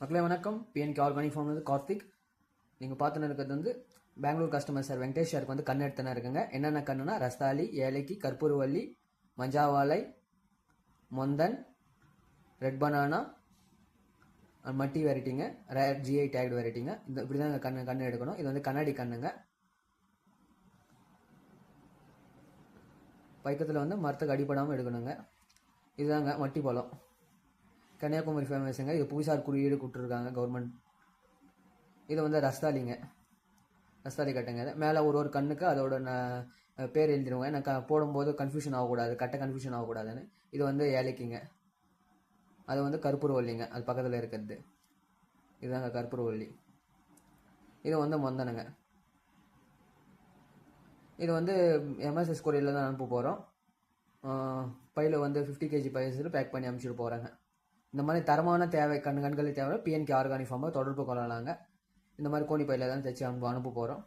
மக்களே வணக்கம். PNK organic form வந்து கார்த்திக். நீங்கள் பார்த்துன்னு இருக்கிறது வந்து பெங்களூர் கஸ்டமர் சார் வெங்கடேஷ் சாருக்கு வந்து கண் எடுத்துனா இருக்குங்க. என்னென்ன கண்ணுனா ரஸ்தாலி, ஏலக்கி, கற்பூரவல்லி, மஞ்சாவாழை, மொந்தன், ரெட் பனானா, மட்டி வெரைட்டிங்க, ரேர் ஜிஐ டேக்டு வெரைட்டிங்க. இந்த இப்படி தான் கண்ணு எடுக்கணும். இது வந்து கண்ணாடி கண்ணுங்க. பைக்கத்தில் வந்து மரத்துக்கு அடிப்படாமல் எடுக்கணுங்க. இதுதாங்க மட்டி பழம், கன்னியாகுமரி ஃபேமஸுங்க. இது புவிசார் குறியீடு கொடுத்துருக்காங்க கவர்மெண்ட். இது வந்து ரஸ்தாலிங்க, ரஸ்தாலி கட்டுங்க. மேலே ஒரு கண்ணுக்கு அதோட பேர் எழுதிடுவோங்க. எனக்கு போடும்போது கன்ஃபியூஷன் ஆகக்கூடாது, கட்டை கன்ஃபியூஷன் ஆகக்கூடாதுன்னு. இது வந்து ஏலக்கிங்க. அது வந்து கற்பூரவல்லிங்க, அது பக்கத்தில் இருக்கிறது. இதுதாங்க கற்பூரவல்லி. இது வந்து மொந்தனுங்க. இது வந்து எம்எஸ்எஸ் கொரியரில் தான் அனுப்ப போகிறோம். பையில் வந்து 50 kg பைஸில் பேக் பண்ணி அனுப்பிச்சிட்டு போகிறாங்க. இந்த மாதிரி தரமான கண்களுக்கு தேவை பிஎன்கே ஆர்கானிக் ஃபார்மை தொடர்பு கொள்ளலாங்க. இந்த மாதிரி கோணி பையில் தான் தைச்சி அனுப்ப போகிறோம்.